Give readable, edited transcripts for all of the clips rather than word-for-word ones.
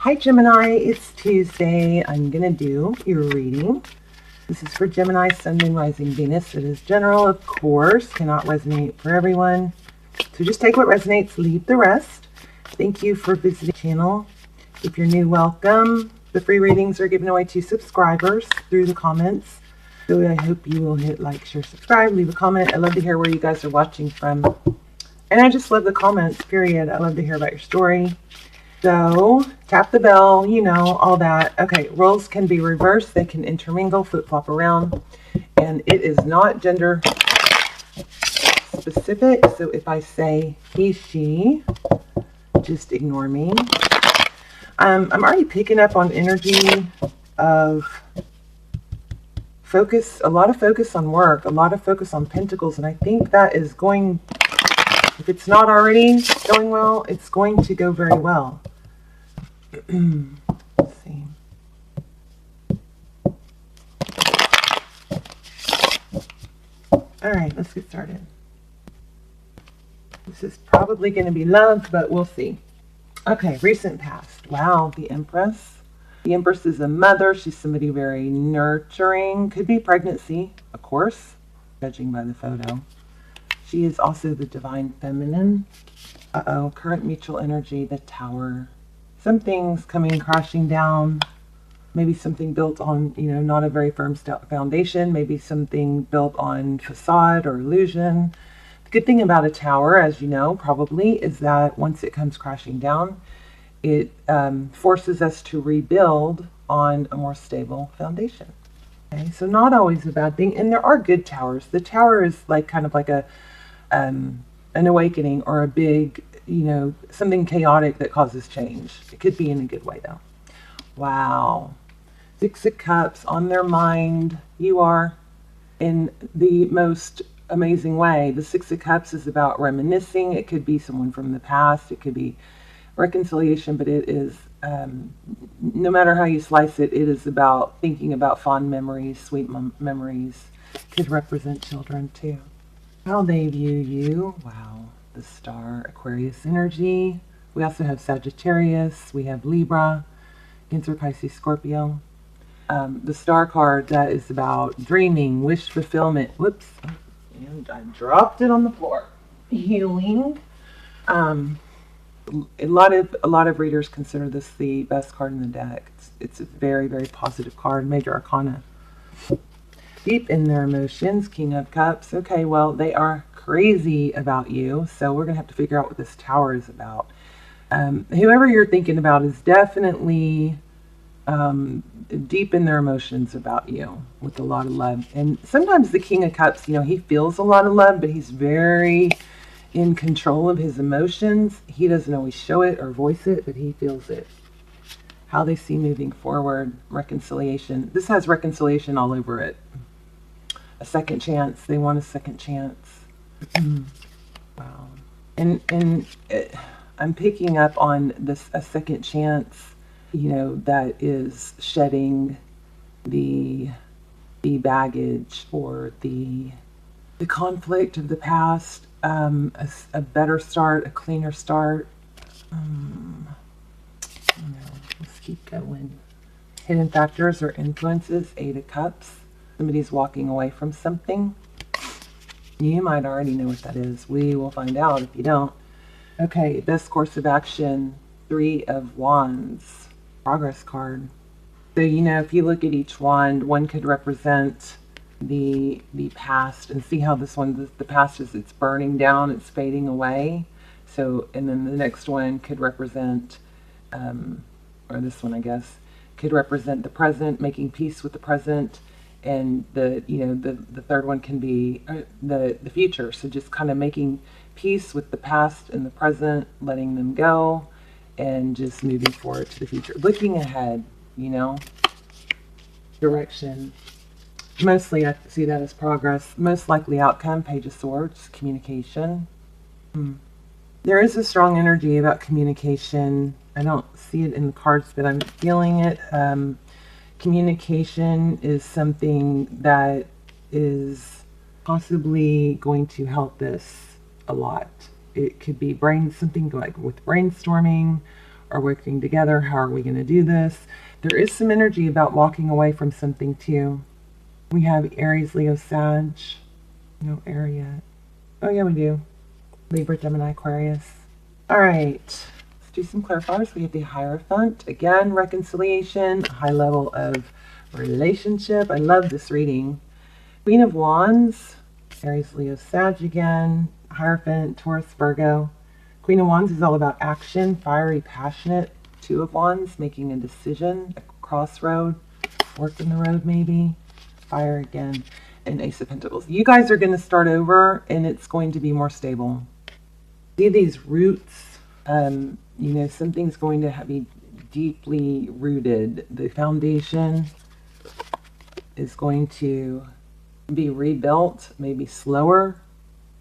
Hi Gemini, it's Tuesday. I'm going to do your reading. This is for Gemini, Sun, Moon, Rising, Venus. It is general, of course, cannot resonate for everyone. So just take what resonates, leave the rest. Thank you for visiting the channel. If you're new, welcome. The free readings are given away to subscribers through the comments. So I hope you will hit like, share, subscribe, leave a comment. I love to hear where you guys are watching from. And I just love the comments, period. I love to hear about your story. So, tap the bell, you know, all that. Okay, roles can be reversed. They can intermingle, flip-flop around. And it is not gender specific. So if I say he, she, just ignore me. I'm already picking up on energy of focus, a lot of focus on work, a lot of focus on pentacles. And I think that is going, if it's not already going well, it's going to go very well. Let's see. All right, let's get started. This is probably going to be love, but we'll see. Okay, recent past. Wow, the Empress. The Empress is a mother. She's somebody very nurturing. Could be pregnancy, of course, judging by the photo. She is also the divine feminine. Uh-oh, current mutual energy, the Tower. Some things coming crashing down. Maybe something built on, you know, not a very firm foundation. Maybe something built on facade or illusion. The good thing about a tower, as you know, probably, is that once it comes crashing down, it forces us to rebuild on a more stable foundation. Okay, so not always a bad thing. And there are good towers. The tower is like kind of like a an awakening or a big, you know, something chaotic that causes change. It could be in a good way, though. Wow. Six of Cups on their mind. You are in the most amazing way. The Six of Cups is about reminiscing. It could be someone from the past. It could be reconciliation, but it is, no matter how you slice it, it is about thinking about fond memories, sweet memories. Could represent children, too. How they view you. Wow. The Star, Aquarius energy. We also have Sagittarius. We have Libra, Cancer, Pisces, Scorpio. The Star card, that is about dreaming, wish fulfillment. Whoops. And I dropped it on the floor. Healing. A lot of readers consider this the best card in the deck. It's a very, very positive card. Major Arcana. Deep in their emotions, King of Cups. Okay, well, they are crazy about you, so we're going to have to figure out what this Tower is about. Whoever you're thinking about is definitely deep in their emotions about you with a lot of love. And sometimes the King of Cups, you know, he feels a lot of love, but he's very in control of his emotions. He doesn't always show it or voice it, but he feels it. How they see moving forward, reconciliation. This has reconciliation all over it. A second chance. They want a second chance. Wow. And I'm picking up on this, a second chance, you know, that is shedding the baggage or the conflict of the past, a better start, a cleaner start. Let's keep going. Hidden factors or influences, Eight of Cups. Somebody's walking away from something. You might already know what that is. We will find out if you don't. Okay, best course of action, Three of Wands. Progress card. So, you know, if you look at each wand, one could represent the past, and see how this one, the past is, it's burning down, it's fading away. So, and then the next one could represent, or this one, I guess, could represent the present, making peace with the present. And the third one can be the future. So just kind of making peace with the past and the present, letting them go, and just moving forward to the future. Looking ahead, you know, direction. Mostly I see that as progress. Most likely outcome, Page of Swords, communication. There is a strong energy about communication. I don't see it in the cards, but I'm feeling it. Communication is something that is possibly going to help this a lot. It could be something like with brainstorming, are working together. How are we going to do this? There is some energy about walking away from something too. We have Aries, Leo, Sag. No air yet. Oh yeah, we do. Libra, Gemini, Aquarius. All right, let's do some clarifiers. We have the Hierophant. Again, reconciliation, a high level of relationship. I love this reading. Queen of Wands, Aries, Leo, Sag again. Hierophant, Taurus, Virgo. Queen of Wands is all about action, fiery, passionate. Two of Wands, making a decision, a crossroad, fork in the road maybe. Fire again. And Ace of Pentacles. You guys are going to start over and it's going to be more stable. See these roots, you know, something's going to be deeply rooted. The foundation is going to be rebuilt, maybe slower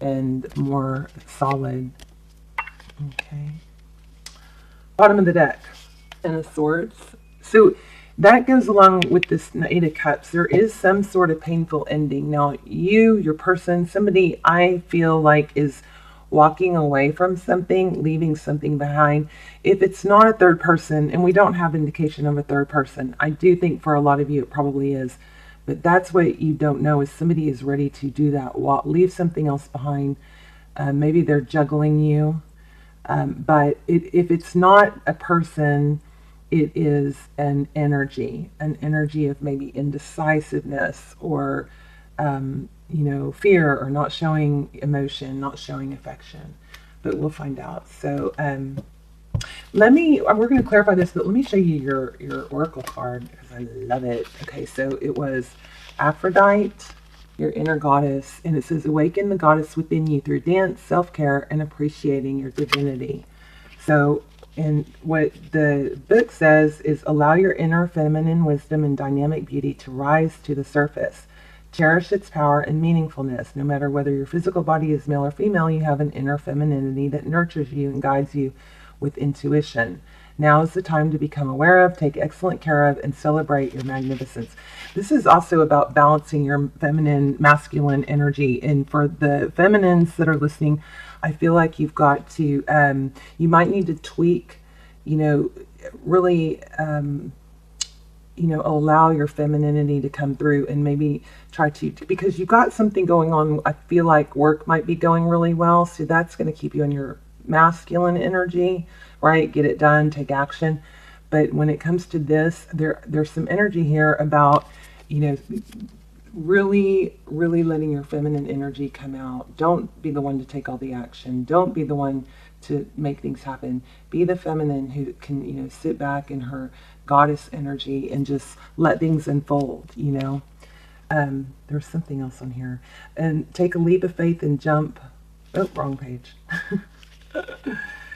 and more solid. Okay. Bottom of the deck, Ten of Swords. So that goes along with this Eight of Cups. There is some sort of painful ending. Now, your person, somebody I feel like is walking away from something, leaving something behind. If it's not a third person, and we don't have indication of a third person, I do think for a lot of you it probably is. But that's what you don't know, is somebody is ready to do that. Leave something else behind. Maybe they're juggling you. But if it's not a person, it is an energy of maybe indecisiveness or, you know, fear, or not showing emotion, not showing affection. But we'll find out. So we're going to clarify this, but let me show you your oracle card because I love it. Okay, so it was Aphrodite, your inner goddess, and it says, awaken the goddess within you through dance, self-care, and appreciating your divinity. So, and what the book says is, allow your inner feminine wisdom and dynamic beauty to rise to the surface. Cherish its power and meaningfulness. No matter whether your physical body is male or female, you have an inner femininity that nurtures you and guides you with intuition. Now is the time to become aware of, take excellent care of, and celebrate your magnificence. This is also about balancing your feminine, masculine energy. And for the feminines that are listening, I feel like you've got to, you might need to tweak, you know, really, you know, allow your femininity to come through and maybe try to, because you've got something going on. I feel like work might be going really well. So that's going to keep you in your masculine energy, right? Get it done, take action. But when it comes to this, there's some energy here about, you know, really letting your feminine energy come out. Don't be the one to take all the action. Don't be the one to make things happen. Be the feminine who can, you know, sit back in her goddess energy and just let things unfold, you know. There's something else on here. And take a leap of faith and jump. Oh, wrong page.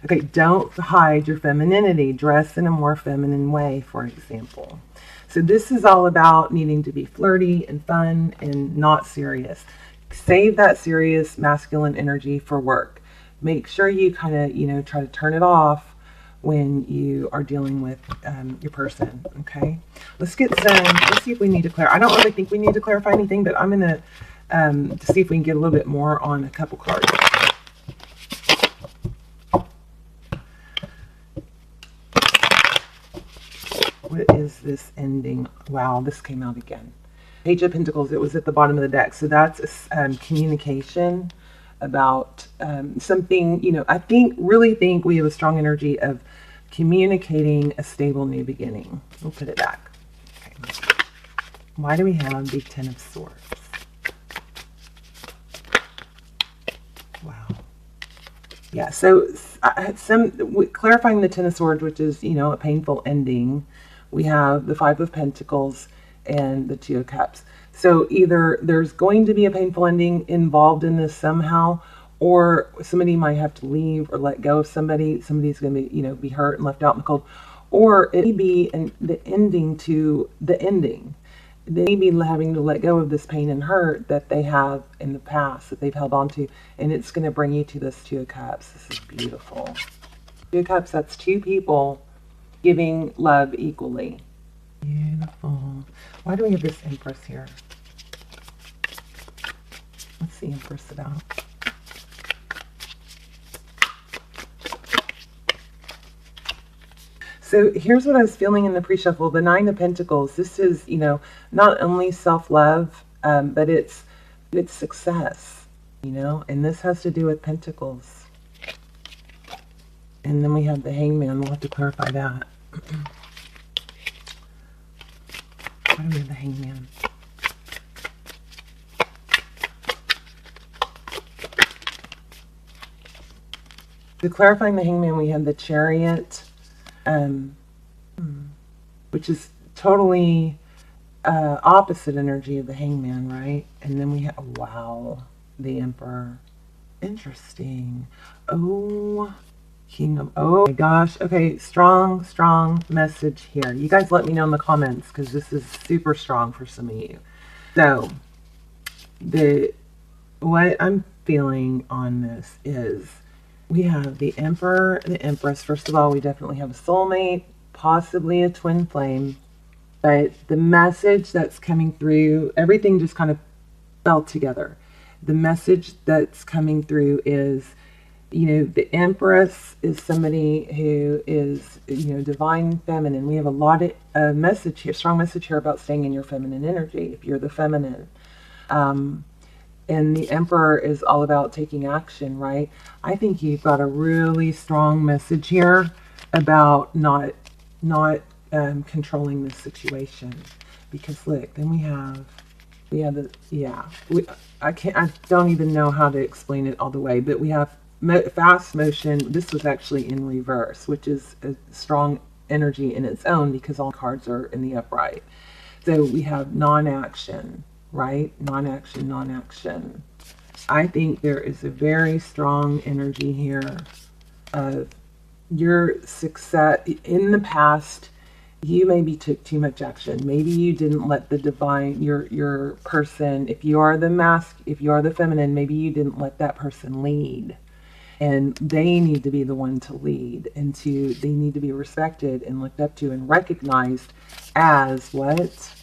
Okay, don't hide your femininity. Dress in a more feminine way, for example. So this is all about needing to be flirty and fun and not serious. Save that serious masculine energy for work. Make sure you kind of, you know, try to turn it off when you are dealing with your person, okay? Let's see if we need to clarify. I don't really think we need to clarify anything, but I'm going to see if we can get a little bit more on a couple cards. What is this ending? Wow, this came out again. Page of Pentacles, it was at the bottom of the deck. So that's communication about something, you know, I really think we have a strong energy of communicating a stable new beginning. We'll put it back. Okay. Why do we have the Ten of Swords? Wow. Yeah, so clarifying the Ten of Swords, which is, you know, a painful ending. We have the Five of Pentacles and the Two of Cups. So either there's going to be a painful ending involved in this somehow, or somebody might have to leave or let go of somebody. Somebody's going to be, you know, be hurt and left out in the cold. Or it may be the ending to the ending. They may be having to let go of this pain and hurt that they have in the past, that they've held on to. And it's going to bring you to this Two of Cups. This is beautiful. Two of Cups, that's two people giving love equally. Beautiful. Why do we have this Empress here? What's the Empress about? So here's what I was feeling in the pre-shuffle. The Nine of Pentacles. This is, not only self-love, but it's success, and this has to do with Pentacles. And then we have the Hangman. We'll have to clarify that. Why do we have the Hangman? So clarifying the Hangman, we have the Chariot, which is totally opposite energy of the Hangman, right? And then we have, wow, the Emperor. Interesting. Oh, oh my gosh. Okay, strong message here. You guys let me know in the comments, because this is super strong for some of you. So, what I'm feeling on this is we have the Emperor and the Empress. First of all, we definitely have a soulmate, possibly a twin flame. But the message that's coming through, everything just kind of fell together. The message that's coming through is, the Empress is somebody who is, divine feminine. We have a lot of message here, strong message here about staying in your feminine energy, if you're the feminine. And the Emperor is all about taking action, right? I think you've got a really strong message here about not controlling this situation. Because look, then we have the, I don't even know how to explain it all the way, but we have fast motion. This was actually in reverse, which is a strong energy in its own, because all cards are in the upright. So we have non-action, right? Non-action. I think there is a very strong energy here of your success. In the past, you maybe took too much action. Maybe you didn't let the divine, your person, if you are the feminine, maybe you didn't let that person lead. And they need to be the one to lead, and they need to be respected and looked up to and recognized as what?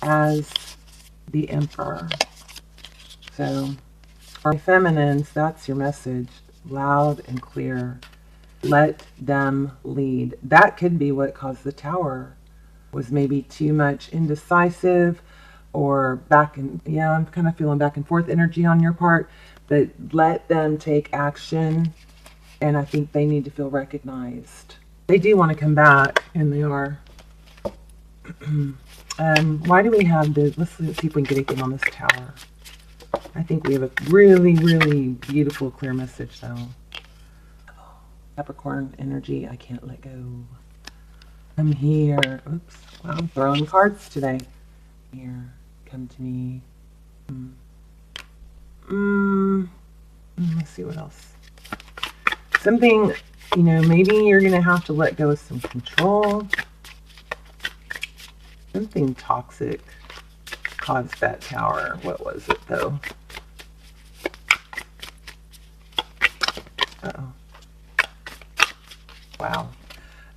As the Emperor. So, for feminines, that's your message, loud and clear. Let them lead. That could be what caused the Tower, was maybe too much indecisive, or I'm kind of feeling back and forth energy on your part. But let them take action, and I think they need to feel recognized. They do want to come back, and they are. Why do we have this? Let's see if we can get anything on this Tower. I think we have a really, really beautiful, clear message, though. Capricorn energy, I can't let go. I'm here. Oops. Wow, I'm throwing cards today. Here, come to me. Let's see what else. Something, maybe you're going to have to let go of some control. Something toxic caused that Tower. What was it, though? Uh-oh. Wow.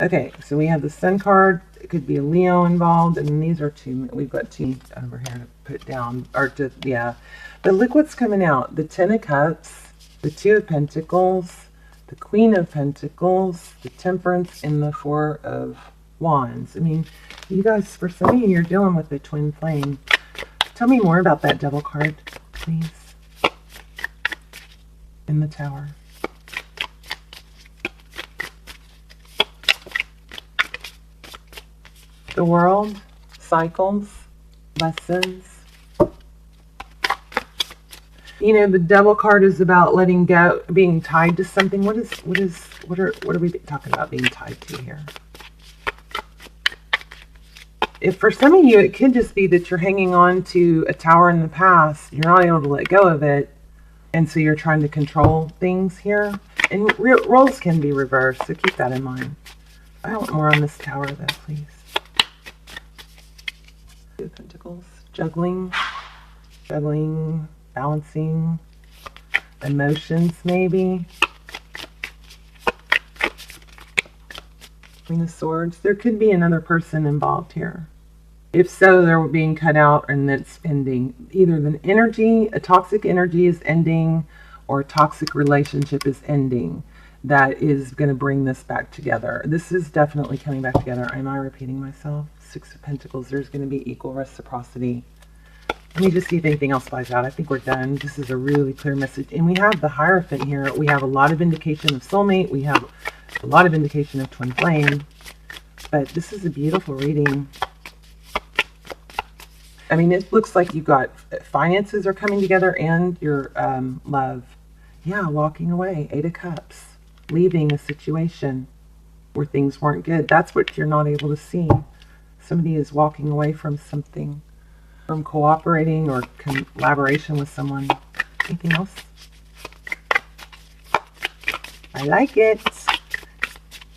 Okay, so we have the Sun card. It could be a Leo involved, and these are two. We've got two over here to put down, But look what's coming out. The Ten of Cups, the Two of Pentacles, the Queen of Pentacles, the Temperance, and the Four of Wands. I mean, you guys, for some of you, you're dealing with the twin flame. Tell me more about that Devil card, please. In the Tower. The World, cycles, lessons. The Devil card is about letting go, being tied to something. What are we talking about being tied to here? If for some of you, it could just be that you're hanging on to a tower in the past. You're not able to let go of it. And so you're trying to control things here. And roles can be reversed, so keep that in mind. I want more on this Tower, though, please. Two of Pentacles. Juggling, balancing, emotions, maybe. Queen of Swords. There could be another person involved here. If so, they're being cut out and it's ending. Either an energy, a toxic energy is ending, or a toxic relationship is ending. that is going to bring this back together. This is definitely coming back together. Am I repeating myself? Six of Pentacles. There's going to be equal reciprocity. Let me just see if anything else flies out. I think we're done. This is a really clear message. And we have the Hierophant here. We have a lot of indication of soulmate. We have a lot of indication of twin flame. But this is a beautiful reading. I mean, it looks like you've got finances are coming together and your love. Yeah, walking away. 8 of Cups. Leaving a situation where things weren't good. That's what you're not able to see. Somebody is walking away from something, from cooperating or collaboration with someone. Anything else? I like it.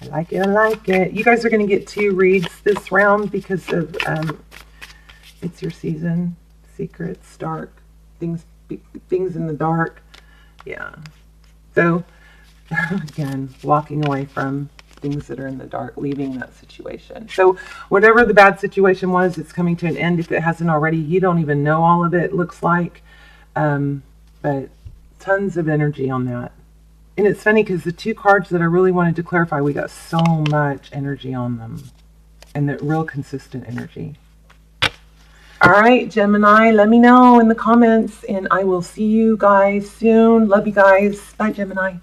I like it. I like it. You guys are going to get 2 reads this round because of it's your season. Secrets, dark things in the dark. Yeah. So again, walking away from things that are in the dark, leaving that situation. So whatever the bad situation was, it's coming to an end. If it hasn't already, you don't even know all of it, looks like. But tons of energy on that. And it's funny because the 2 cards that I really wanted to clarify, we got so much energy on them. And that real consistent energy. All right, Gemini, let me know in the comments. And I will see you guys soon. Love you guys. Bye, Gemini.